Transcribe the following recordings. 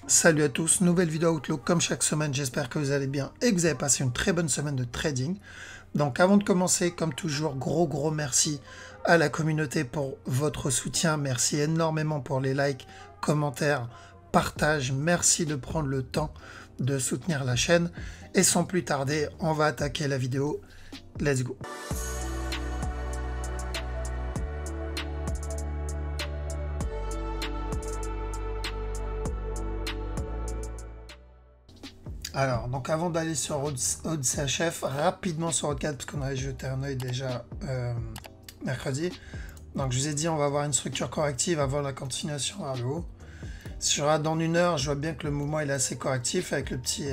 Salut à tous, nouvelle vidéo Outlook comme chaque semaine, j'espère que vous allez bien et que vous avez passé une très bonne semaine de trading. Donc avant de commencer, comme toujours, gros merci à la communauté pour votre soutien, merci énormément pour les likes, commentaires, partages, merci de prendre le temps de soutenir la chaîne. Et sans plus tarder, on va attaquer la vidéo, let's go. Alors, donc avant d'aller sur OddCHF, rapidement sur Oddcat, parce qu'on avait jeté un œil déjà mercredi. Donc je vous ai dit, on va avoir une structure corrective avant la continuation vers le haut. Si je regarde dans une heure, je vois bien que le mouvement il est assez correctif avec le petit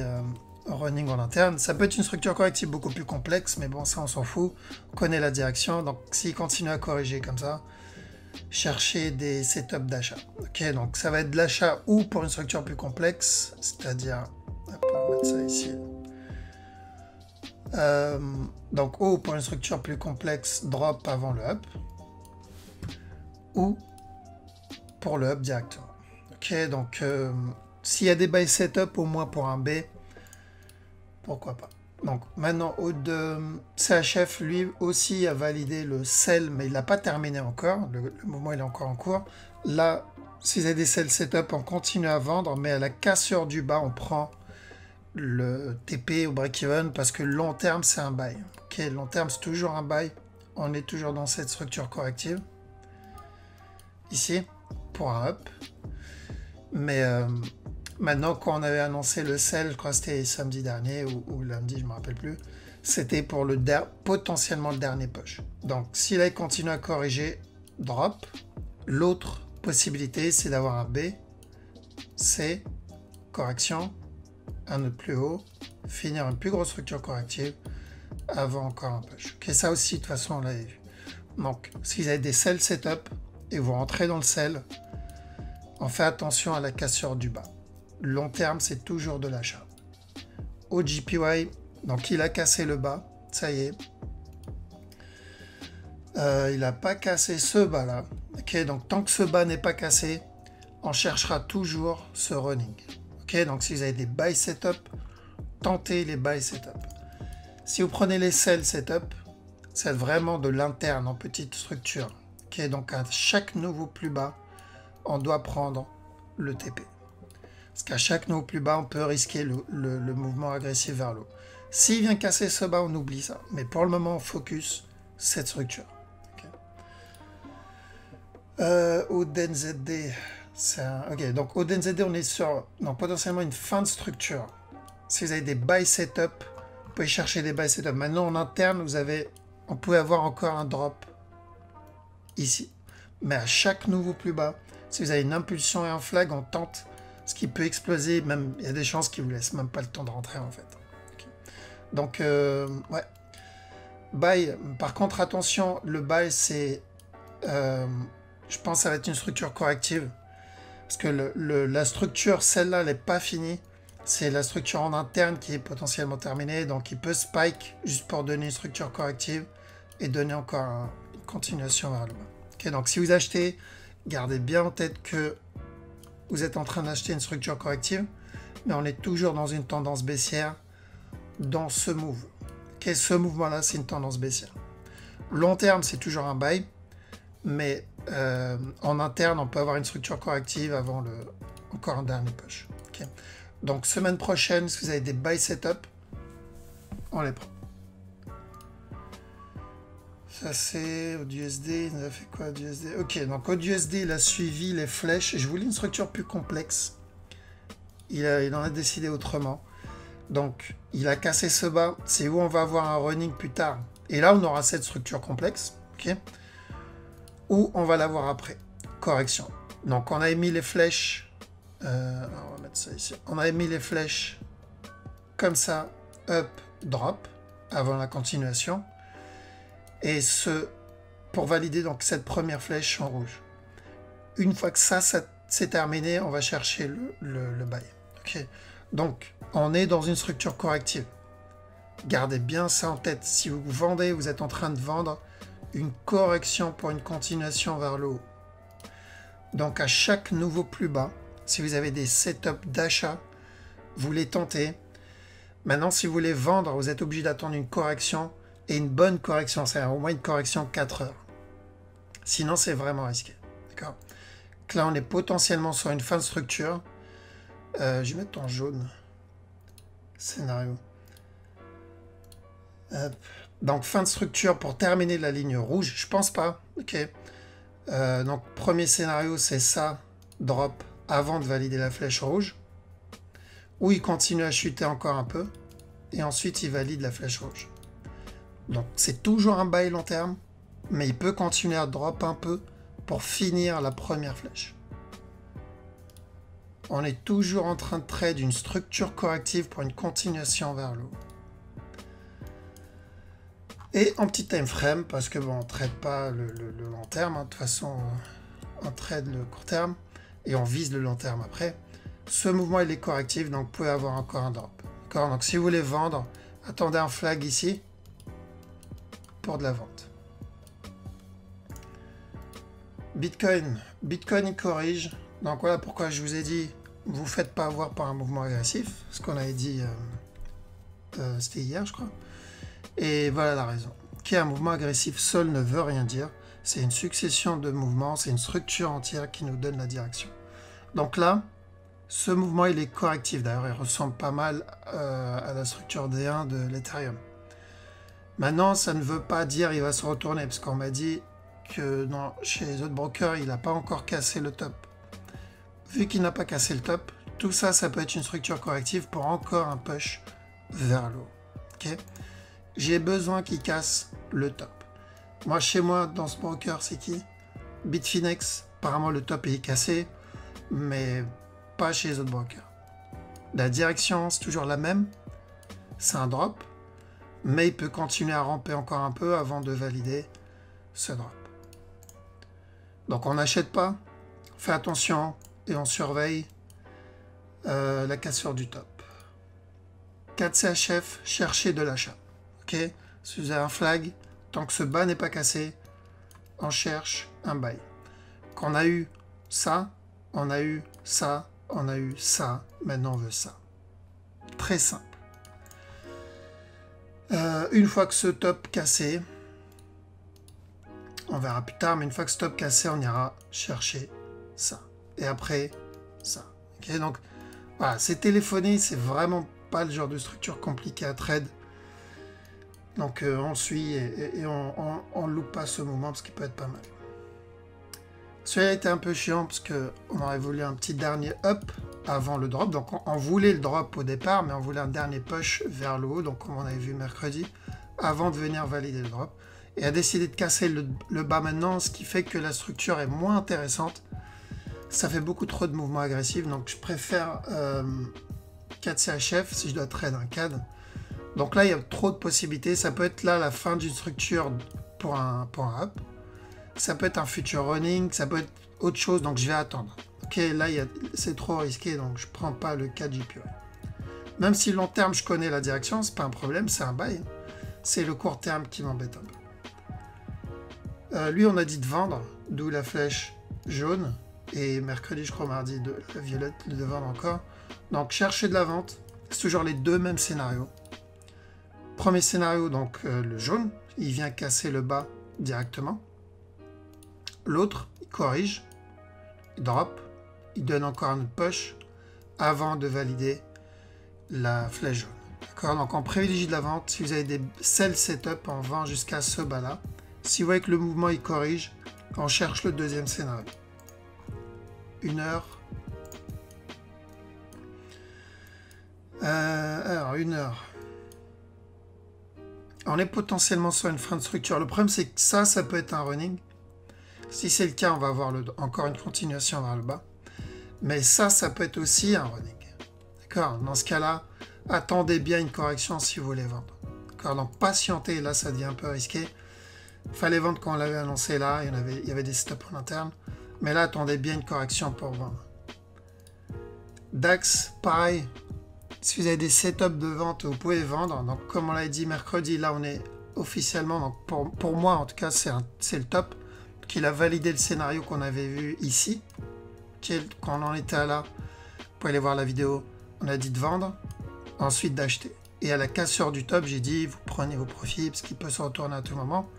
running en interne. Ça peut être une structure corrective beaucoup plus complexe, mais bon, ça on s'en fout. On connaît la direction, donc s'il continue à corriger comme ça, chercher des setups d'achat. Ok, donc ça va être de l'achat ou pour une structure plus complexe, c'est-à-dire... On va mettre ça ici. Donc ou pour une structure plus complexe, drop avant le up, ou pour le up directement. Ok, donc s'il y a des buy setup au moins pour un B, pourquoi pas. Donc maintenant au de CHF, lui aussi a validé le sell, mais il n'a pas terminé encore, le mouvement il est encore en cours. Là, si vous avez des sell setup, on continue à vendre, mais à la cassure du bas, on prend le TP au break-even parce que long terme c'est un buy. Ok, long terme c'est toujours un buy. On est toujours dans cette structure corrective ici pour un up. Mais maintenant, quand on avait annoncé le sell, je crois que c'était samedi dernier ou lundi, je me rappelle plus, c'était pour le potentiellement le dernier push. Donc si là il continue à corriger, drop. L'autre possibilité c'est d'avoir un B, C, correction, un autre plus haut, finir une plus grosse structure corrective avant encore un push. Ok, ça aussi de toute façon on l'avait vu. Donc si vous avez des sell setup et vous rentrez dans le sell, on fait attention à la cassure du bas. Long terme c'est toujours de l'achat. Au JPY, donc il a cassé le bas, ça y est. Il n'a pas cassé ce bas là. Ok, donc tant que ce bas n'est pas cassé, on cherchera toujours ce running. Ok, donc si vous avez des buy setup, tentez les buy setup. Si vous prenez les sell setup, c'est vraiment de l'interne en petite structure. Ok, donc à chaque nouveau plus bas, on doit prendre le TP. Parce qu'à chaque nouveau plus bas, on peut risquer le mouvement agressif vers l'eau. S'il vient casser ce bas, on oublie ça. Mais pour le moment, on focus cette structure. Okay. Au DNZD... Ok, donc au DNZD, on est sur potentiellement une fin de structure. Si vous avez des buy setup, vous pouvez chercher des buy setup. Maintenant, en interne, on peut avoir encore un drop ici. Mais à chaque nouveau plus bas, si vous avez une impulsion et un flag, on tente ce qui peut exploser. Même, il y a des chances qui ne vous laissent même pas le temps de rentrer, en fait. Okay. Donc, ouais. Buy, par contre, attention, le buy, c'est... je pense que ça va être une structure corrective. Parce que la structure, celle-là, elle n'est pas finie. C'est la structure en interne qui est potentiellement terminée. Donc, il peut spike juste pour donner une structure corrective et donner encore une continuation vers le bas. Okay, donc, si vous achetez, gardez bien en tête que vous êtes en train d'acheter une structure corrective. Mais on est toujours dans une tendance baissière dans ce move. Okay, ce mouvement-là, c'est une tendance baissière. Long terme, c'est toujours un buy. Mais en interne, on peut avoir une structure corrective avant encore un dernier push. Okay. Donc, semaine prochaine, si vous avez des buy setup, on les prend. Ça, c'est au USD. Il nous a fait quoi, USD? Ok, donc au USD, il a suivi les flèches. Je voulais une structure plus complexe. Il en a décidé autrement. Donc, il a cassé ce bas. C'est où on va avoir un running plus tard. Et là, on aura cette structure complexe. Ok. Ou on va l'avoir après. Correction. Donc on a émis les flèches. On va mettre ça ici. On a émis les flèches comme ça, up, drop, avant la continuation. Et pour valider donc cette première flèche en rouge. Une fois que ça c'est terminé, on va chercher le buy. Okay. Donc on est dans une structure corrective. Gardez bien ça en tête. Si vous vendez, vous êtes en train de vendre une correction pour une continuation vers le haut. Donc à chaque nouveau plus bas, Si vous avez des setups d'achat, vous les tentez. Maintenant, si vous voulez vendre, vous êtes obligé d'attendre une correction et une bonne correction, c'est-à-dire au moins une correction 4 heures. Sinon, c'est vraiment risqué. D'accord? Là, on est potentiellement sur une fin de structure. Je vais mettre en jaune. Scénario. Donc, fin de structure pour terminer la ligne rouge. Je pense pas. Ok. Donc, premier scénario, c'est ça. Drop avant de valider la flèche rouge. Ou il continue à chuter encore un peu. Et ensuite, il valide la flèche rouge. Donc, c'est toujours un buy long terme. Mais il peut continuer à drop un peu pour finir la première flèche. On est toujours en train de trade une structure corrective pour une continuation vers le haut. Et en petit time frame, parce que bon, on ne trade pas le long terme, hein. De toute façon, on trade le court terme et on vise le long terme après. Ce mouvement, il est correctif, donc vous pouvez avoir encore un drop. D'accord? Donc si vous voulez vendre, attendez un flag ici pour de la vente. Bitcoin, il corrige. Donc voilà pourquoi je vous ai dit, vous ne faites pas avoir par un mouvement agressif. Ce qu'on avait dit, c'était hier, je crois. Et voilà la raison. Qui est un mouvement agressif seul ne veut rien dire. C'est une succession de mouvements, c'est une structure entière qui nous donne la direction. Donc là, ce mouvement, il est correctif. D'ailleurs, il ressemble pas mal à la structure D1 de l'Ethereum. Maintenant, ça ne veut pas dire qu'il va se retourner, parce qu'on m'a dit que chez les autres brokers, il n'a pas encore cassé le top. Vu qu'il n'a pas cassé le top, tout ça, ça peut être une structure corrective pour encore un push vers le haut. Okay? J'ai besoin qu'il casse le top. Moi, chez moi, dans ce broker, c'est qui? Bitfinex. Apparemment, le top est cassé, mais pas chez les autres brokers. La direction, c'est toujours la même. C'est un drop, mais il peut continuer à ramper encore un peu avant de valider ce drop. Donc, on n'achète pas. On fait attention et on surveille la cassure du top. 4 CHF, cherchez de l'achat. Ok, si vous avez un flag, tant que ce bas n'est pas cassé, on cherche un buy. Qu'on a eu ça, on a eu ça, on a eu ça, maintenant on veut ça. Très simple. Une fois que ce top cassé, on verra plus tard, mais une fois que ce top cassé, on ira chercher ça. Et après, ça. Ok, donc voilà, c'est téléphoné, c'est vraiment pas le genre de structure compliquée à trade. Donc on suit et on loupe pas ce moment parce qu'il peut être pas mal. Celui-là était un peu chiant parce qu'on aurait voulu un petit dernier up avant le drop. Donc on voulait le drop au départ, mais on voulait un dernier push vers le haut, donc comme on avait vu mercredi, avant de venir valider le drop. Et a décidé de casser le bas maintenant, ce qui fait que la structure est moins intéressante. Ça fait beaucoup trop de mouvements agressifs, donc je préfère 4 CHF si je dois trade un CAD. Donc là, il y a trop de possibilités. Ça peut être là la fin d'une structure pour un up. Ça peut être un future running. Ça peut être autre chose. Donc je vais attendre. Ok, là, c'est trop risqué. Donc je ne prends pas le 4 JPY. Même si long terme, je connais la direction, c'est pas un problème. C'est un buy. C'est le court terme qui m'embête un peu. Lui, on a dit de vendre. D'où la flèche jaune. Et mercredi, je crois, mardi, de la violette, de vendre encore. Donc chercher de la vente. C'est toujours les deux mêmes scénarios. Premier scénario, donc le jaune, il vient casser le bas directement. L'autre, il corrige, il drop, il donne encore un push avant de valider la flèche jaune. D'accord? Donc on privilégie de la vente. Si vous avez des sell setup, on vend jusqu'à ce bas-là. Si vous voyez que le mouvement il corrige, on cherche le deuxième scénario. 1 heure. Alors 1 heure. On est potentiellement sur une fin de structure. Le problème, c'est que ça peut être un running. Si c'est le cas, on va avoir encore une continuation vers le bas. Mais ça peut être aussi un running. D'accord? Dans ce cas-là, attendez bien une correction si vous voulez vendre. D'accord? Donc, patientez. Là, ça devient un peu risqué. Il fallait vendre quand on l'avait annoncé là. Il y avait des stops en interne. Mais là, attendez bien une correction pour vendre. DAX, pareil. Si vous avez des setups de vente, vous pouvez vendre. Donc, comme on l'a dit mercredi, là, on est officiellement, donc pour moi, en tout cas, c'est le top. Qu'il a validé le scénario qu'on avait vu ici. Quand on en était là, pouvez aller voir la vidéo, on a dit de vendre, ensuite d'acheter. Et à la cassure du top, j'ai dit, vous prenez vos profits, parce qu'il peut se retourner à tout moment.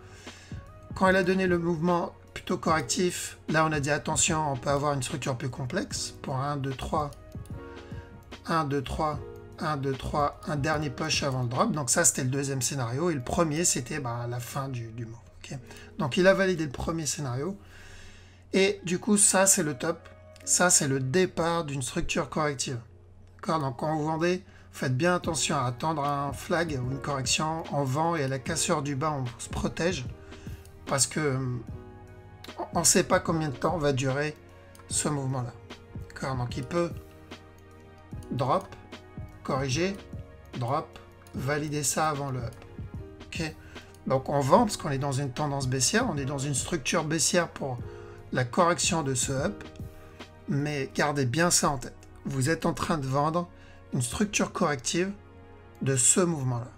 Quand elle a donné le mouvement plutôt correctif, là on a dit attention, on peut avoir une structure plus complexe pour 1, 2, 3, 1, 2, 3, 1, 2, 3, un dernier push avant le drop. Donc ça c'était le deuxième scénario et le premier c'était la fin du move. Okay, donc il a validé le premier scénario et du coup ça c'est le top, ça c'est le départ d'une structure corrective. Donc quand vous vendez, faites bien attention à attendre un flag ou une correction, on vend et à la cassure du bas on se protège parce que on ne sait pas combien de temps va durer ce mouvement-là. Donc il peut drop, corriger, drop, valider ça avant le up. Okay, donc on vend parce qu'on est dans une tendance baissière, on est dans une structure baissière pour la correction de ce up, mais gardez bien ça en tête. Vous êtes en train de vendre une structure corrective de ce mouvement-là.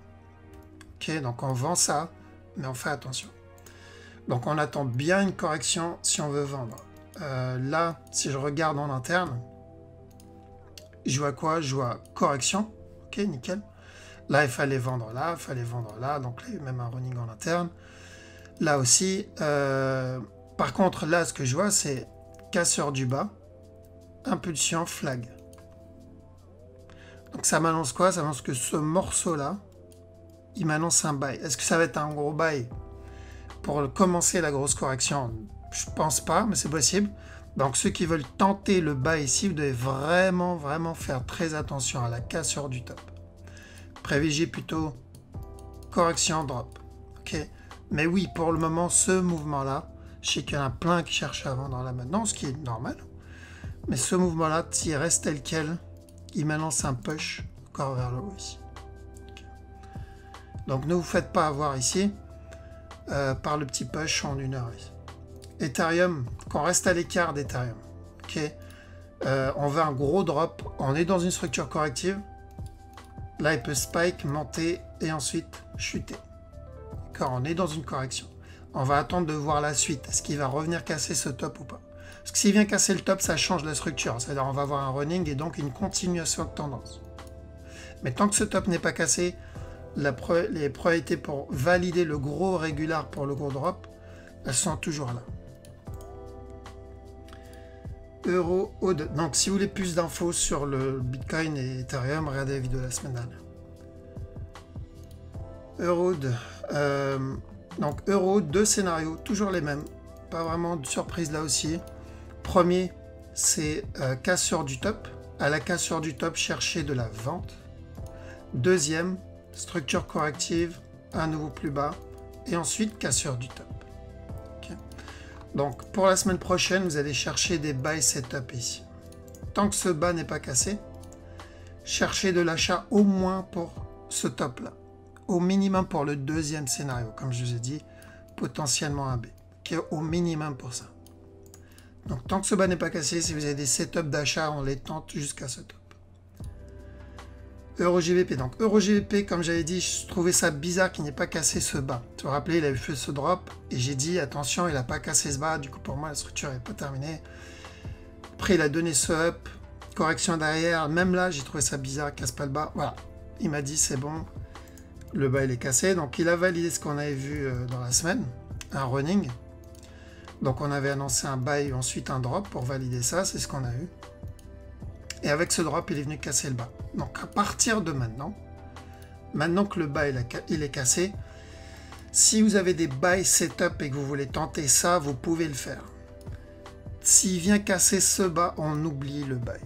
Okay, donc on vend ça, mais on fait attention. Donc on attend bien une correction si on veut vendre. Là, si je regarde en interne, je vois quoi? Je vois correction. Ok, nickel. Là, il fallait vendre là, il fallait vendre là. Donc là, il y a même un running en interne. Là aussi. Par contre, là, ce que je vois, c'est casseur du bas, impulsion, flag. Donc ça m'annonce quoi? Ça m'annonce que ce morceau-là, il m'annonce un buy. Est-ce que ça va être un gros buy pour commencer la grosse correction? Je pense pas, mais c'est possible. Donc ceux qui veulent tenter le bas ici, vous devez vraiment faire très attention à la cassure du top. Privilégiez plutôt correction drop. Ok. Mais oui, pour le moment, ce mouvement-là, je sais qu'il y en a plein qui cherchent à vendre là maintenant, ce qui est normal. Mais ce mouvement-là, s'il reste tel quel, il m'annonce un push encore vers le haut ici. Okay. Donc ne vous faites pas avoir ici par le petit push en 1 heure ici. Ethereum, qu'on reste à l'écart d'Ethereum. Okay. On veut un gros drop, on est dans une structure corrective. Là, il peut spike, monter et ensuite chuter. On est dans une correction. On va attendre de voir la suite. Est-ce qu'il va revenir casser ce top ou pas? Parce que s'il vient casser le top, ça change la structure. C'est-à-dire on va avoir un running et donc une continuation de tendance. Mais tant que ce top n'est pas cassé, les probabilités pour valider le gros régular pour le gros drop, elles sont toujours là. Euro, AUD. Donc si vous voulez plus d'infos sur le Bitcoin et Ethereum, regardez la vidéo de la semaine dernière. Euro, donc euro, 2 scénarios, toujours les mêmes. Pas vraiment de surprise là aussi. Premier, c'est cassure du top. À la cassure du top, chercher de la vente. Deuxième, structure corrective, un nouveau plus bas. Et ensuite, cassure du top. Okay. Donc, pour la semaine prochaine, vous allez chercher des buy setup ici. Tant que ce bas n'est pas cassé, cherchez de l'achat au moins pour ce top-là. Au minimum pour le deuxième scénario, comme je vous ai dit, potentiellement un B. Okay, au minimum pour ça. Donc, tant que ce bas n'est pas cassé, si vous avez des setups d'achat, on les tente jusqu'à ce top. EuroGBP. Donc, EuroGBP, comme j'avais dit, je trouvais ça bizarre qu'il n'ait pas cassé ce bas. Tu te rappelles, il avait fait ce drop et j'ai dit, attention, il n'a pas cassé ce bas. Du coup, pour moi, la structure n'est pas terminée. Après, il a donné ce up, correction derrière. Même là, j'ai trouvé ça bizarre, casse pas le bas. Voilà. Il m'a dit, c'est bon. Le bas, il est cassé. Donc, il a validé ce qu'on avait vu dans la semaine. Un running. Donc, on avait annoncé un buy, ensuite un drop pour valider ça. C'est ce qu'on a eu. Et avec ce drop, il est venu casser le bas. Donc, à partir de maintenant que le bas il est cassé, si vous avez des buy setup et que vous voulez tenter ça, vous pouvez le faire. S'il vient casser ce bas, on oublie le buy.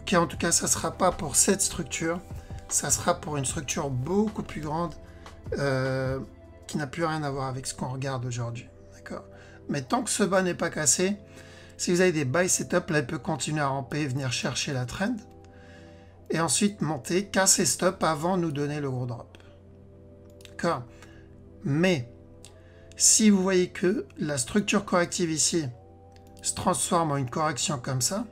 Ok, en tout cas, ça ne sera pas pour cette structure. Ça sera pour une structure beaucoup plus grande qui n'a plus rien à voir avec ce qu'on regarde aujourd'hui. D'accord? Mais tant que ce bas n'est pas cassé, si vous avez des buy setup, là, il peut continuer à ramper, venir chercher la trend. Et ensuite monter, casser stop avant de nous donner le gros drop. D'accord? Mais si vous voyez que la structure corrective ici se transforme en une correction comme ça,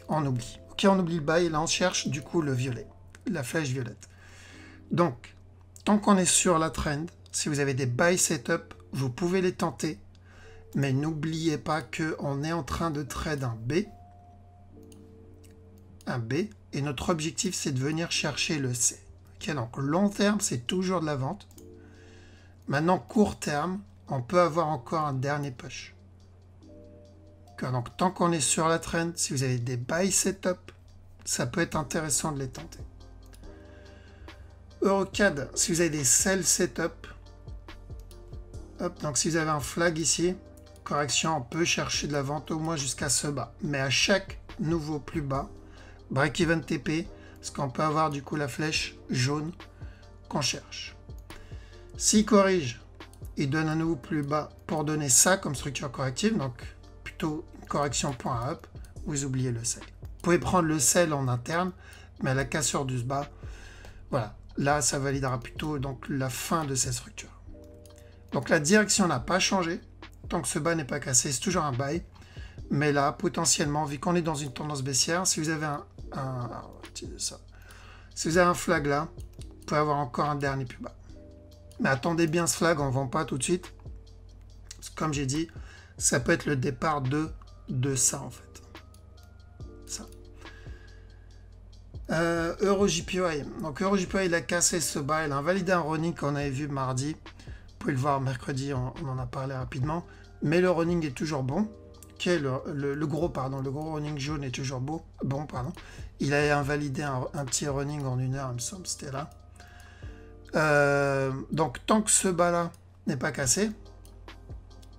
on oublie. Ok, on oublie le buy, là on cherche du coup le violet, la flèche violette. Donc, tant qu'on est sur la trend, si vous avez des buy setup, vous pouvez les tenter. Mais n'oubliez pas qu'on est en train de trade un B. un B, et notre objectif, c'est de venir chercher le C. Okay, donc long terme, c'est toujours de la vente. Maintenant, court terme, on peut avoir encore un dernier push. Donc tant qu'on est sur la trend, si vous avez des buy setup, ça peut être intéressant de les tenter. Eurocad, si vous avez des sell setup, hop, donc si vous avez un flag ici, correction, on peut chercher de la vente au moins jusqu'à ce bas. Mais à chaque nouveau plus bas, break-even TP, parce qu'on peut avoir du coup la flèche jaune qu'on cherche. S'il corrige, il donne un nouveau plus bas pour donner ça comme structure corrective, donc plutôt une correction point up, vous oubliez le sell. Vous pouvez prendre le sell en interne, mais à la cassure du bas, voilà, là ça validera plutôt donc la fin de cette structure. Donc la direction n'a pas changé, tant que ce bas n'est pas cassé, c'est toujours un buy, mais là potentiellement, vu qu'on est dans une tendance baissière, si vous avez si vous avez un flag là, vous pouvez avoir encore un dernier plus bas. Mais attendez bien ce flag, on ne vend pas tout de suite. Comme j'ai dit, ça peut être le départ de ça en fait. Ça. EuroJPY. Donc EuroJPY, il a cassé ce bas, il a invalidé un running qu'on avait vu mardi. Vous pouvez le voir mercredi, on en a parlé rapidement. Mais le running est toujours bon. Okay, le gros running jaune est toujours bon. Il a invalidé un petit running en 1 heure, il me semble, c'était là. Donc tant que ce bas là n'est pas cassé,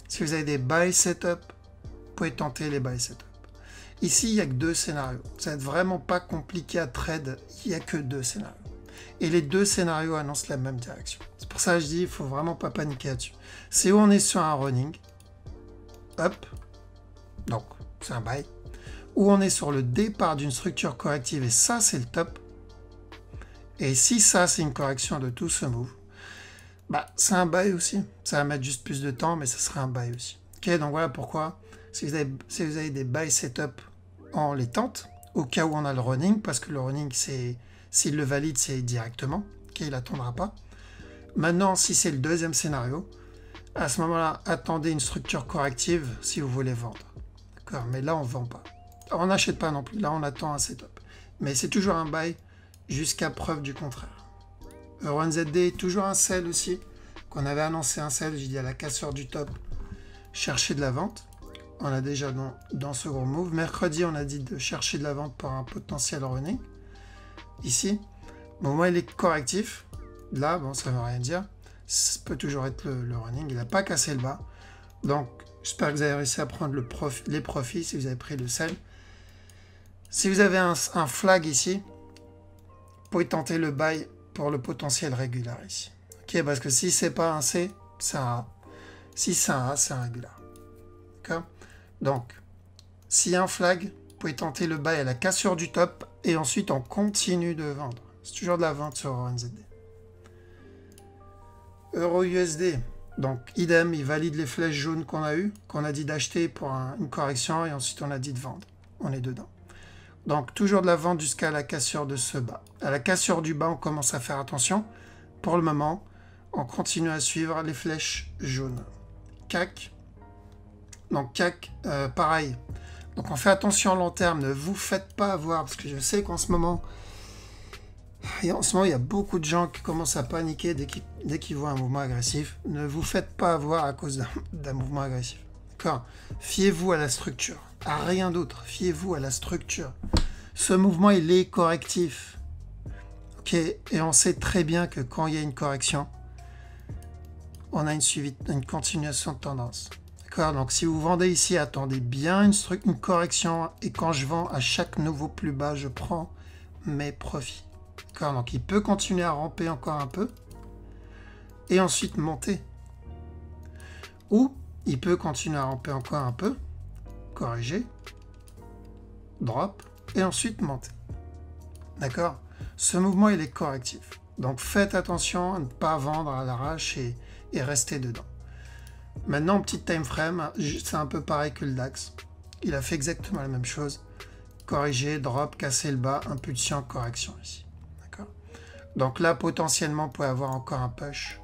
si vous avez des buy setup, vous pouvez tenter les buy setup. Ici il n'y a que 2 scénarios, ça va être vraiment pas compliqué à trade, il n'y a que 2 scénarios et les 2 scénarios annoncent la même direction. C'est pour ça que je dis il faut vraiment pas paniquer là-dessus. C'est où on est sur un running up, donc c'est un buy, où on est sur le départ d'une structure corrective et ça c'est le top. Et si ça, c'est une correction de tout ce move, bah, c'est un buy aussi. Ça va mettre juste plus de temps, mais ça sera un buy aussi. Ok, donc voilà pourquoi, si vous avez des buy setup, on les tente, au cas où on a le running, parce que le running, s'il le valide, c'est directement. Ok, il n'attendra pas. Maintenant, si c'est le deuxième scénario, à ce moment-là, attendez une structure corrective si vous voulez vendre. D'accord, mais là, on ne vend pas. On n'achète pas non plus. Là, on attend un setup. Mais c'est toujours un buy, jusqu'à preuve du contraire. EURNZD, toujours un sell aussi, qu'on avait annoncé un sell, j'ai dit à la cassure du top, chercher de la vente. On a déjà dans ce gros move. Mercredi, on a dit de chercher de la vente pour un potentiel running. Ici, bon, moi, il est correctif. Là, bon, ça ne veut rien dire. Ça peut toujours être le running. Il n'a pas cassé le bas. Donc, j'espère que vous avez réussi à prendre les profits si vous avez pris le sell. Si vous avez un flag ici, vous pouvez tenter le buy pour le potentiel régulier ici. Ok, parce que si c'est pas un C, c'est un A. Si c'est un A, c'est un régulier. D'accord? Donc, s'il y a un flag, vous pouvez tenter le buy à la cassure du top et ensuite on continue de vendre. C'est toujours de la vente sur EURNZD. EURUSD, donc idem, il valide les flèches jaunes qu'on a eues, qu'on a dit d'acheter pour une correction et ensuite on a dit de vendre. On est dedans. Donc, toujours de la vente jusqu'à la cassure de ce bas. À la cassure du bas, on commence à faire attention. Pour le moment, on continue à suivre les flèches jaunes. CAC. Donc, CAC, pareil. Donc, on fait attention à long terme. Ne vous faites pas avoir, parce que je sais qu'en ce moment, il y a beaucoup de gens qui commencent à paniquer dès qu'ils voient un mouvement agressif. Ne vous faites pas avoir à cause d'un mouvement agressif. D'accord ? Fiez-vous à la structure. À rien d'autre. Fiez-vous à la structure. Ce mouvement, il est correctif. Ok, et on sait très bien que quand il y a une correction, on a une continuation de tendance. D'accord? Donc si vous vendez ici, attendez bien une correction. Et quand je vends à chaque nouveau plus bas, je prends mes profits. D'accord? Donc il peut continuer à ramper encore un peu. Et ensuite monter. Ou il peut continuer à ramper encore un peu. Corriger, drop, et ensuite monter. D'accord? Ce mouvement, il est correctif. Donc, faites attention à ne pas vendre à l'arrache et rester dedans. Maintenant, petit time frame, c'est un peu pareil que le DAX. Il a fait exactement la même chose. Corriger, drop, casser le bas, impulsion, correction ici. D'accord? Donc là, potentiellement, vous pouvez avoir encore un push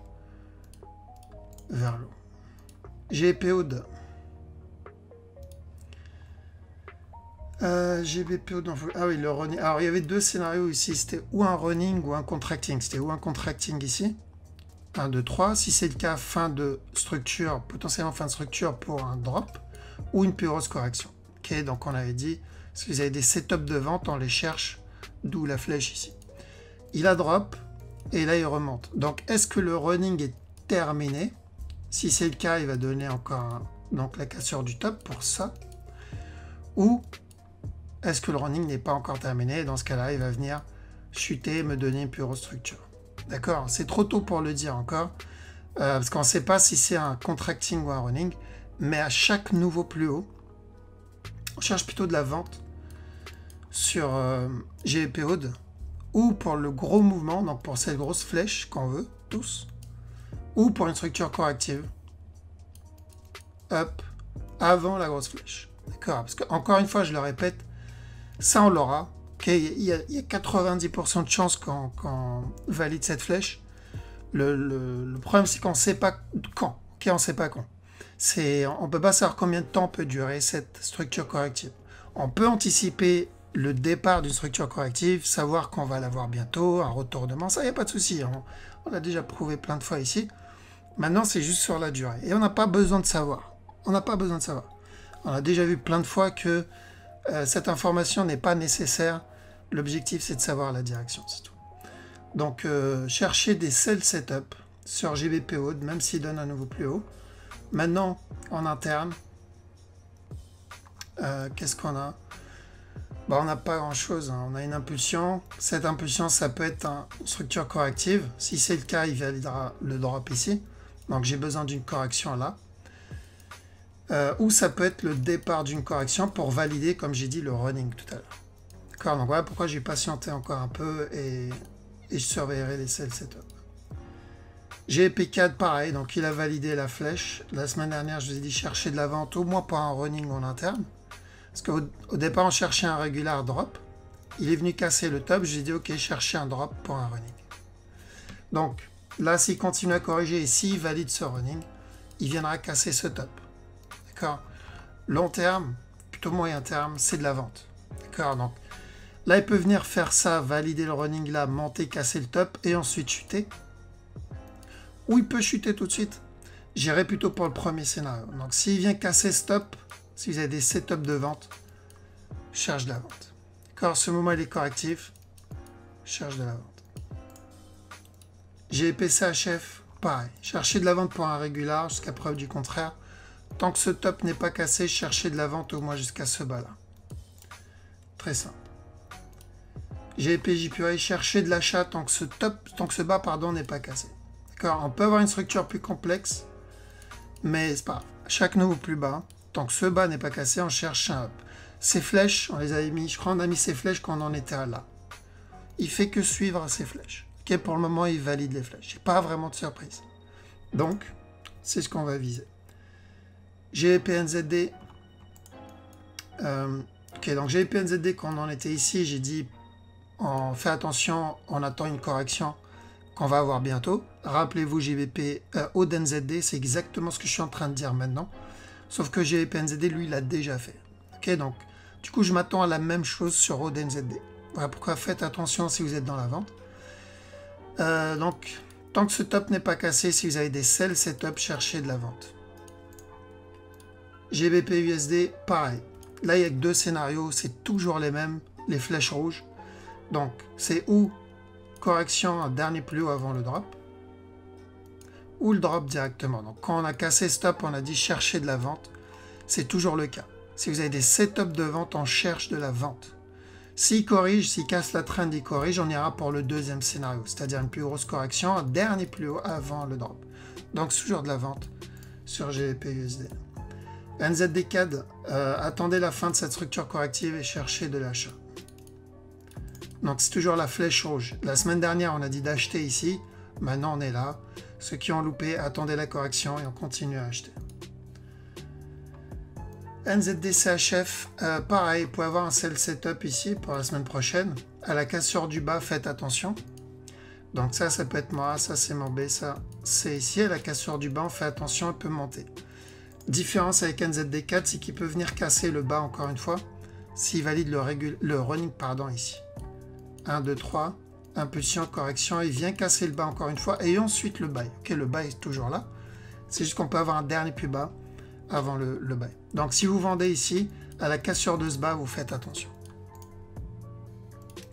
vers l'eau. GPO2. GBPO dans... Ah oui, le running. Alors, il y avait deux scénarios ici. C'était ou un running ou un contracting. C'était ou un contracting ici. 1, 2, 3. Si c'est le cas, fin de structure, potentiellement fin de structure pour un drop ou une plus grosse correction. Ok, donc on avait dit, si vous avez des setups de vente, on les cherche, d'où la flèche ici. Il a drop et là il remonte. Donc, est-ce que le running est terminé? Si c'est le cas, il va donner encore donc la cassure du top pour ça. Ou est-ce que le running n'est pas encore terminé? Dans ce cas-là, il va venir chuter et me donner une plus grosse structure. D'accord? C'est trop tôt pour le dire encore, parce qu'on ne sait pas si c'est un contracting ou un running, mais à chaque nouveau plus haut, on cherche plutôt de la vente sur GBPOD, ou pour le gros mouvement, donc pour cette grosse flèche qu'on veut, tous, ou pour une structure corrective, up, avant la grosse flèche. D'accord? Parce que, encore une fois, je le répète, ça on l'aura. Okay, il y a 90% de chances qu'on valide cette flèche. Le problème, c'est qu'on ne sait pas quand. Okay, on ne sait pas quand. On ne peut pas savoir combien de temps peut durer cette structure corrective. On peut anticiper le départ d'une structure corrective, savoir qu'on va l'avoir bientôt, un retournement, ça, il n'y a pas de souci. On l'a déjà prouvé plein de fois ici. Maintenant, c'est juste sur la durée. Et on n'a pas besoin de savoir. On n'a pas besoin de savoir. On a déjà vu plein de fois que cette information n'est pas nécessaire. L'objectif, c'est de savoir la direction, c'est tout. Donc, chercher des sell setup sur GBPO, même s'il donne un nouveau plus haut. Maintenant, en interne, qu'est-ce qu'on a? On n'a pas grand-chose. Hein. On a une impulsion. Cette impulsion, ça peut être une structure corrective. Si c'est le cas, il validera le drop ici. Donc, j'ai besoin d'une correction là. Ou ça peut être le départ d'une correction pour valider, comme j'ai dit, le running tout à l'heure. D'accord, donc voilà pourquoi j'ai patienté encore un peu et je surveillerai les sell setup. GP4, pareil, donc il a validé la flèche. La semaine dernière, je vous ai dit chercher de la vente, au moins pour un running en interne. Parce qu'au départ, on cherchait un regular drop. Il est venu casser le top, j'ai dit ok, chercher un drop pour un running. Donc là, s'il continue à corriger et s'il valide ce running, il viendra casser ce top. D'accord. Long terme, plutôt moyen terme, c'est de la vente. D'accord. Donc là, il peut venir faire ça, valider le running là, monter, casser le top et ensuite chuter. Ou il peut chuter tout de suite. J'irai plutôt pour le premier scénario. Donc s'il vient casser stop, si vous avez des setups de vente, cherche de la vente. D'accord. Ce moment, il est correctif. Cherche de la vente. GPCHF, pareil. Chercher de la vente pour un régular jusqu'à preuve du contraire. Tant que ce top n'est pas cassé, cherchez de la vente au moins jusqu'à ce bas-là. Très simple. GPJPY, chercher de l'achat tant que ce bas n'est pas cassé. D'accord. On peut avoir une structure plus complexe, mais c'est pas grave. Chaque nouveau plus bas, tant que ce bas n'est pas cassé, on cherche un up. Ces flèches, on les avait mis, je crois qu'on a mis ces flèches quand on en était à là. Il fait que suivre ces flèches. Okay, pour le moment, il valide les flèches. Il n'y a pas vraiment de surprise. Donc, c'est ce qu'on va viser. GPNZD. Ok, donc GPNZD, quand on en était ici, j'ai dit on fait attention, on attend une correction qu'on va avoir bientôt. Rappelez-vous, GBP ODNZD, c'est exactement ce que je suis en train de dire maintenant. Sauf que GPNZD, lui, il l'a déjà fait. Ok, donc, du coup, je m'attends à la même chose sur ODNZD. Voilà pourquoi faites attention si vous êtes dans la vente. Donc, tant que ce top n'est pas cassé, si vous avez des sell setup, cherchez de la vente. GBP USD, pareil. Là, il n'y a que deux scénarios, c'est toujours les mêmes, les flèches rouges. Donc, c'est ou correction, un dernier plus haut avant le drop, ou le drop directement. Donc, quand on a cassé stop, on a dit chercher de la vente. C'est toujours le cas. Si vous avez des setups de vente, on cherche de la vente. S'il corrige, s'il casse la trend, il corrige, on ira pour le deuxième scénario, c'est-à-dire une plus grosse correction, un dernier plus haut avant le drop. Donc, c'est toujours de la vente sur GBP USD. NZD-CAD, attendez la fin de cette structure corrective et cherchez de l'achat. Donc c'est toujours la flèche rouge. La semaine dernière, on a dit d'acheter ici. Maintenant, on est là. Ceux qui ont loupé, attendez la correction et on continue à acheter. NZD-CHF, pareil, vous pouvez avoir un sell setup ici pour la semaine prochaine. À la cassure du bas, faites attention. Donc ça peut être mon A, ça c'est mon B, ça c'est ici. À la cassure du bas, on fait attention, il peut monter. Différence avec NZD4, c'est qu'il peut venir casser le bas encore une fois. s'il valide le running pardon, ici. 1, 2, 3, impulsion, correction, il vient casser le bas encore une fois, et ensuite le buy. Ok, le buy est toujours là. C'est juste qu'on peut avoir un dernier plus bas avant le buy. Donc si vous vendez ici, à la cassure de ce bas, vous faites attention.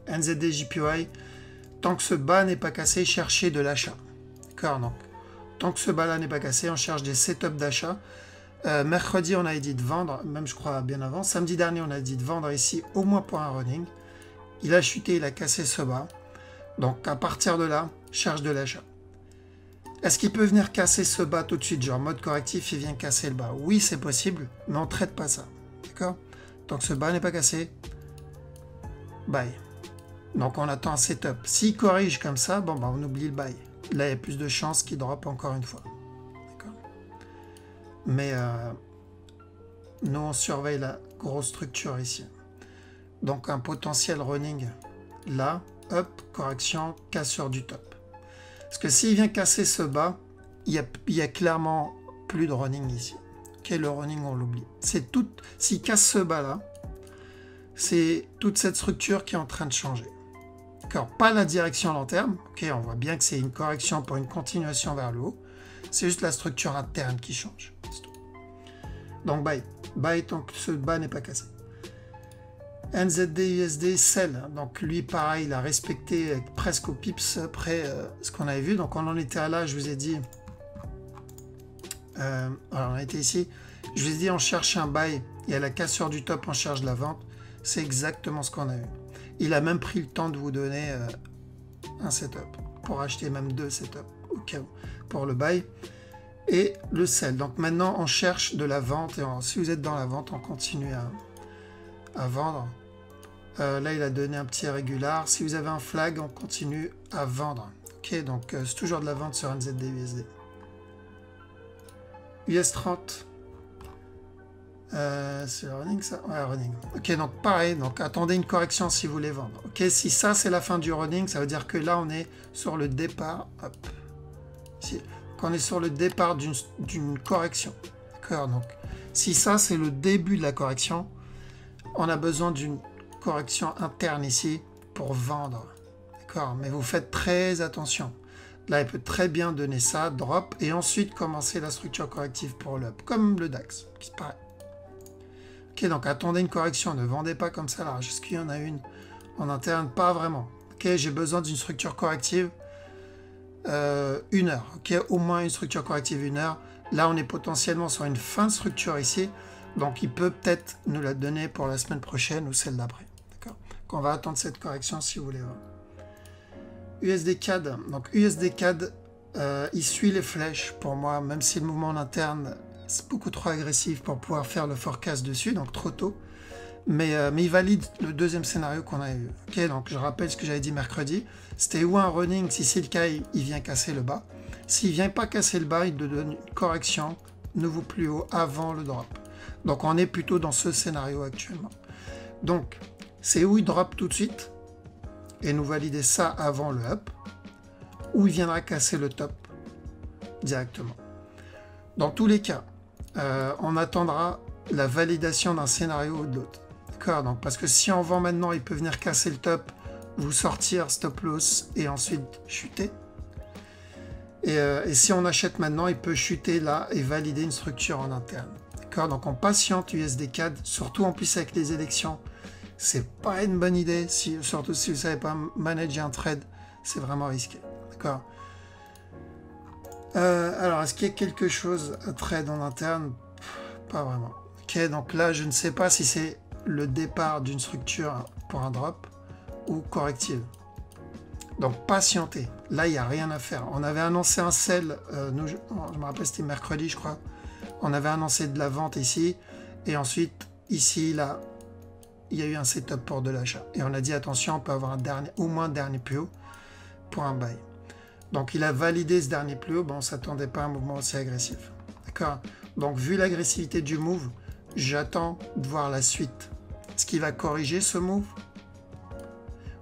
NZD, JPY, tant que ce bas n'est pas cassé, cherchez de l'achat. D'accord, donc tant que ce bas-là n'est pas cassé, on cherche des setups d'achat. Mercredi, on a dit de vendre, même je crois bien avant. Samedi dernier, on a dit de vendre ici, au moins pour un running. Il a chuté, il a cassé ce bas. Donc à partir de là, cherche de l'achat. Est-ce qu'il peut venir casser ce bas tout de suite, genre mode correctif, il vient casser le bas? Oui, c'est possible, mais on ne traite pas ça. D'accord? Tant que ce bas n'est pas cassé, buy. Donc on attend un setup. S'il corrige comme ça, bon, bah, on oublie le buy. Là, il y a plus de chances qu'il drop encore une fois. D'accord? Mais nous, on surveille la grosse structure ici. Donc un potentiel running là, up, correction, cassure du top. Parce que s'il vient casser ce bas, il y a clairement plus de running ici. Ok, le running, on l'oublie. C'est tout. S'il casse ce bas là, c'est toute cette structure qui est en train de changer. D'accord, pas la direction long terme. Ok, on voit bien que c'est une correction pour une continuation vers le haut. C'est juste la structure interne qui change. Donc buy. Buy tant que ce bas n'est pas cassé. NZD, USD, sell. Donc lui, pareil, il a respecté presque au pips près ce qu'on avait vu. Donc on en était à là, je vous ai dit. Alors on a été ici. Je vous ai dit, on cherche un buy. Il y a la cassure du top, on cherche la vente. C'est exactement ce qu'on a eu. Il a même pris le temps de vous donner un setup. Pour acheter même 2 setups au cas où. Pour le buy. Et le sell. Donc maintenant, on cherche de la vente. Et si vous êtes dans la vente, on continue à vendre. Là, il a donné un petit régular. Si vous avez un flag, on continue à vendre. Ok, donc c'est toujours de la vente sur NZD, USD. US30. C'est le running, ça? Ouais, running. Ok, donc pareil. Donc attendez une correction si vous voulez vendre. Ok, si ça, c'est la fin du running, ça veut dire que là, on est sur le départ. Hop. Ici. On est sur le départ d'une correction. D'accord, donc si ça, c'est le début de la correction, on a besoin d'une correction interne ici pour vendre. D'accord, mais vous faites très attention. Là, il peut très bien donner ça, drop, et ensuite commencer la structure corrective pour l'up, comme le DAX, qui se paraît. Ok, donc attendez une correction, ne vendez pas comme ça là. Est-ce qu'il y en a une en interne? Pas vraiment. Ok, j'ai besoin d'une structure corrective 1 heure. Ok, au moins une structure corrective 1 heure. Là, on est potentiellement sur une fin de structure ici. Donc, il peut peut-être nous la donner pour la semaine prochaine ou celle d'après. D'accord? On va attendre cette correction si vous voulez voir. USD CAD. Donc, USD CAD, il suit les flèches pour moi, même si le mouvement en interne, c'est beaucoup trop agressif pour pouvoir faire le forecast dessus, donc trop tôt. Mais il valide le deuxième scénario qu'on a eu. Ok, donc je rappelle ce que j'avais dit mercredi. C'était ou un running, si c'est le cas, il vient casser le bas. S'il ne vient pas casser le bas, il te donne une correction, nouveau plus haut avant le drop. Donc on est plutôt dans ce scénario actuellement. Donc c'est où il drop tout de suite et nous valider ça avant le up, ou il viendra casser le top directement. Dans tous les cas, on attendra la validation d'un scénario ou de l'autre. D'accord, donc parce que si on vend maintenant, il peut venir casser le top, vous sortir stop loss et ensuite chuter. Et si on achète maintenant, il peut chuter là et valider une structure en interne. D'accord, donc on patiente USD CAD, surtout en plus avec les élections. C'est pas une bonne idée, surtout si vous ne savez pas manager un trade, c'est vraiment risqué. D'accord. Alors, est-ce qu'il y a quelque chose à trade en interne? Pas vraiment. Ok, donc là, je ne sais pas si c'est le départ d'une structure pour un drop ou corrective. Donc, patientez. Là, il n'y a rien à faire. On avait annoncé un sell, nous, je me rappelle, c'était mercredi, je crois. On avait annoncé de la vente ici. Et ensuite, ici, là, il y a eu un setup pour de l'achat. Et on a dit, attention, on peut avoir au moins un dernier plus haut pour un buy. Donc, il a validé ce dernier plus haut. Bon, on ne s'attendait pas à un mouvement aussi agressif. D'accord? Donc, vu l'agressivité du move, j'attends de voir la suite. Est-ce qu'il va corriger ce move?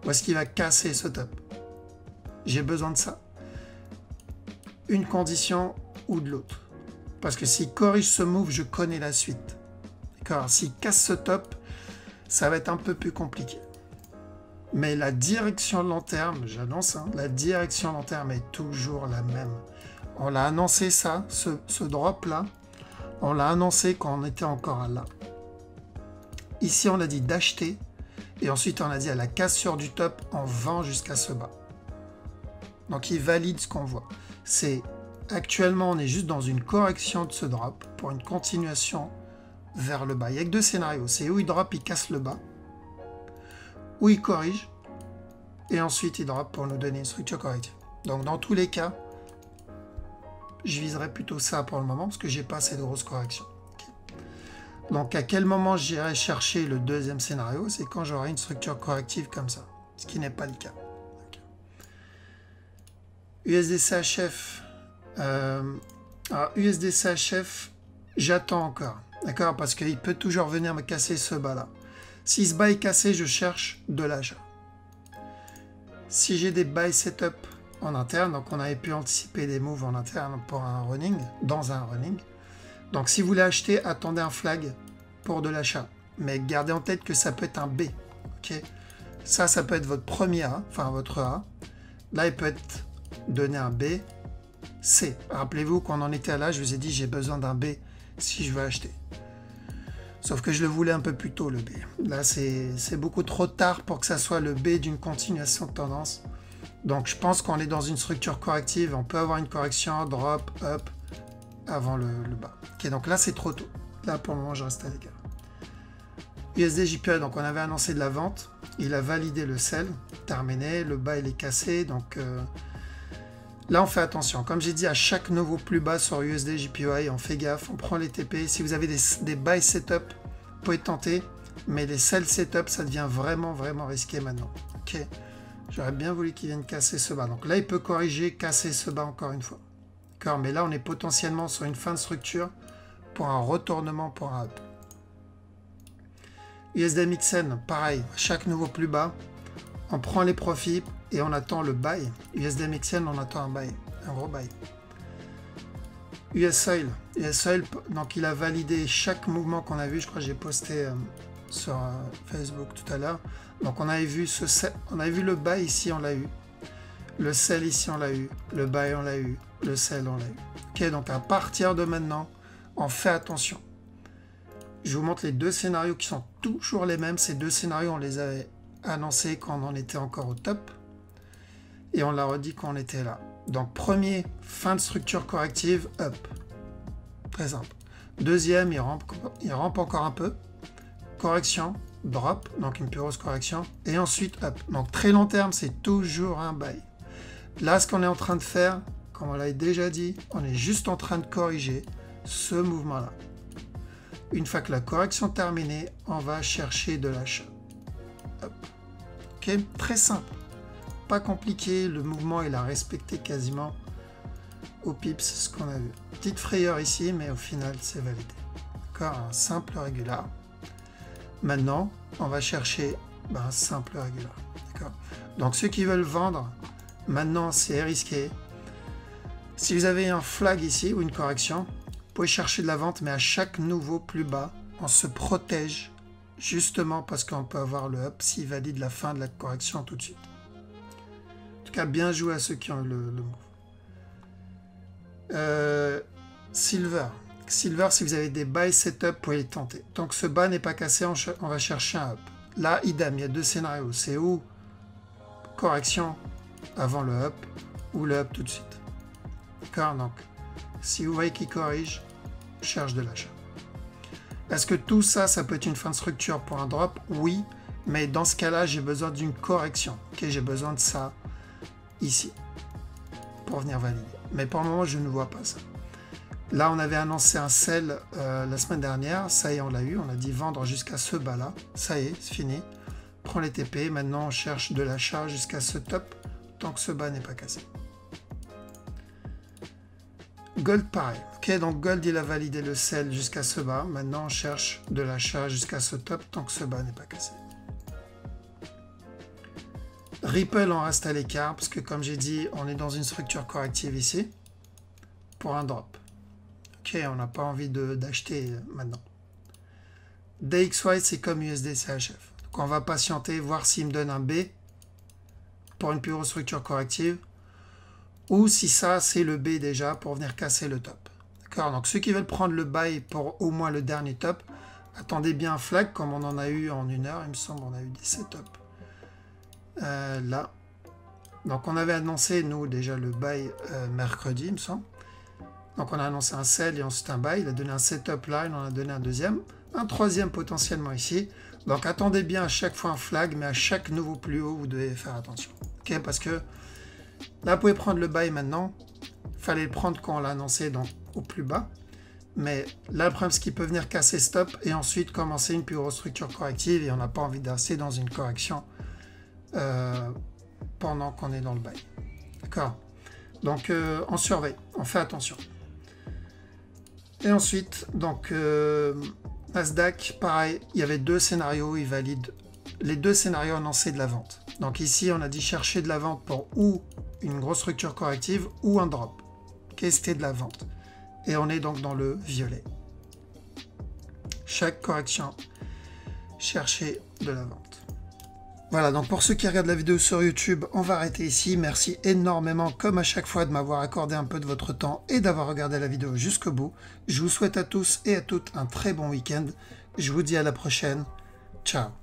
Ou est-ce qu'il va casser ce top? J'ai besoin de ça. Une condition ou de l'autre. Parce que s'il corrige ce move, je connais la suite. D'accord? S'il casse ce top, ça va être un peu plus compliqué. Mais la direction long terme, j'annonce, hein, la direction long terme est toujours la même. On l'a annoncé ça, ce drop-là, on l'a annoncé quand on était encore là. Ici, on a dit d'acheter, et ensuite on a dit à la cassure du top, on vend jusqu'à ce bas. Donc il valide ce qu'on voit. C'est actuellement, on est juste dans une correction de ce drop pour une continuation vers le bas. Il n'y a que deux scénarios. C'est où il drop, il casse le bas, où il corrige, et ensuite il drop pour nous donner une structure corrective. Donc dans tous les cas, je viserai plutôt ça pour le moment, parce que j'ai pas assez de grosses corrections. Okay. Donc à quel moment j'irai chercher le deuxième scénario? C'est quand j'aurai une structure corrective comme ça, ce qui n'est pas le cas. Okay. USD-CHF. Alors USD-CHF, j'attends encore. D'accord? Parce qu'il peut toujours venir me casser ce bas-là. Si ce bas est cassé, je cherche de l'achat. Si j'ai des buy setup en interne, donc on avait pu anticiper des moves en interne pour un running, dans un running. Donc si vous voulez acheter, attendez un flag pour de l'achat. Mais gardez en tête que ça peut être un B. Okay? Ça peut être votre premier A, enfin votre A. Là, il peut être donné un B, C. Rappelez-vous qu'on en était là, je vous ai dit j'ai besoin d'un B si je veux acheter. Sauf que je le voulais un peu plus tôt, le B. Là, c'est beaucoup trop tard pour que ça soit le B d'une continuation de tendance. Donc, je pense qu'on est dans une structure corrective. On peut avoir une correction, drop, up, avant le bas. Ok, donc là, c'est trop tôt. Là, pour le moment, je reste à l'écart. USD JPY, donc on avait annoncé de la vente. Il a validé le sell. Terminé. Le bas, il est cassé. Donc, là, on fait attention. Comme j'ai dit, à chaque nouveau plus bas sur USD JPY, on fait gaffe, on prend les TP. Si vous avez des buy setup, vous pouvez tenter. Mais les sell setup, ça devient vraiment, vraiment risqué maintenant. Ok. J'aurais bien voulu qu'il vienne casser ce bas. Donc là, il peut corriger, casser ce bas encore une fois. D'accord. Mais là, on est potentiellement sur une fin de structure pour un retournement pour un up. USD Mixen, pareil. Chaque nouveau plus bas, on prend les profits et on attend le buy. USD Mixen, on attend un buy, un gros buy. US Oil, donc il a validé chaque mouvement qu'on a vu. Je crois que j'ai posté sur Facebook tout à l'heure. Donc on avait vu le buy ici, on l'a eu. Le sell ici, on l'a eu. Le buy, on l'a eu. Le sell, on l'a eu. Ok, donc à partir de maintenant, on fait attention. Je vous montre les deux scénarios qui sont toujours les mêmes. Ces deux scénarios, on les avait annoncés quand on en était encore au top. Et on l'a redit quand on était là. Donc premier, fin de structure corrective, up. Très simple. Deuxième, il rampe encore un peu. Correction, drop, donc une plus grosse correction. Et ensuite, up. Donc très long terme, c'est toujours un buy. Là, ce qu'on est en train de faire, comme on l'a déjà dit, on est juste en train de corriger ce mouvement-là. Une fois que la correction est terminée, on va chercher de l'achat. Ok, très simple. Pas compliqué, le mouvement il a respecté quasiment au pips ce qu'on a vu. Petite frayeur ici, mais au final c'est validé. D'accord, un simple régular. Maintenant, on va chercher un simple régular. D'accord. Donc ceux qui veulent vendre, maintenant c'est risqué. Si vous avez un flag ici ou une correction, vous pouvez chercher de la vente, mais à chaque nouveau plus bas, on se protège justement parce qu'on peut avoir le up s'il valide la fin de la correction tout de suite. En tout cas, bien joué à ceux qui ont eu le move. Silver, si vous avez des buy setup, vous pouvez les tenter. Tant que ce bas n'est pas cassé, on va chercher un up. Là, idem, il y a deux scénarios. C'est ou correction avant le up, ou le up tout de suite. D'accord, donc si vous voyez qu'il corrige, cherche de l'achat. Est-ce que tout ça, ça peut être une fin de structure pour un drop? Oui, mais dans ce cas-là, j'ai besoin d'une correction. Okay, j'ai besoin de ça ici pour venir valider. Mais pour le moment, je ne vois pas ça. Là, on avait annoncé un sell la semaine dernière. Ça y est, on l'a eu. On a dit vendre jusqu'à ce bas-là. Ça y est, c'est fini. Prends les TP. Maintenant, on cherche de l'achat jusqu'à ce top tant que ce bas n'est pas cassé. Gold, pareil. Ok, donc Gold, il a validé le sell jusqu'à ce bas. Maintenant, on cherche de l'achat jusqu'à ce top tant que ce bas n'est pas cassé. Ripple, on reste à l'écart parce que, comme j'ai dit, on est dans une structure corrective ici pour un drop. Ok, on n'a pas envie d'acheter maintenant. DXY, c'est comme USD CHF. Donc on va patienter, voir s'il me donne un B pour une plus grosse structure corrective, ou si ça, c'est le B déjà pour venir casser le top. D'accord? Donc ceux qui veulent prendre le buy pour au moins le dernier top, attendez bien un flag comme on en a eu en 1 heure, il me semble, on a eu des setups. Là. Donc on avait annoncé, nous, déjà le buy mercredi, il me semble. Donc on a annoncé un sell et ensuite un buy. Il a donné un setup là, il en a donné un deuxième. Un troisième potentiellement ici. Donc attendez bien à chaque fois un flag, mais à chaque nouveau plus haut, vous devez faire attention. Ok, parce que là, vous pouvez prendre le buy maintenant. Il fallait le prendre quand on l'a annoncé, donc au plus bas. Mais là, le problème, c'est qu'il peut venir casser stop et ensuite commencer une plus grosse structure corrective et on n'a pas envie de rester dans une correction pendant qu'on est dans le buy. D'accord? Donc, on surveille, on fait attention. Et ensuite, donc, Nasdaq, pareil, il y avait deux scénarios, il valide les deux scénarios annoncés de la vente. Donc ici, on a dit chercher de la vente pour ou une grosse structure corrective ou un drop. C'était de la vente. Et on est donc dans le violet. Chaque correction, chercher de la vente. Voilà, donc pour ceux qui regardent la vidéo sur YouTube, on va arrêter ici. Merci énormément, comme à chaque fois, de m'avoir accordé un peu de votre temps et d'avoir regardé la vidéo jusqu'au bout. Je vous souhaite à tous et à toutes un très bon week-end. Je vous dis à la prochaine. Ciao.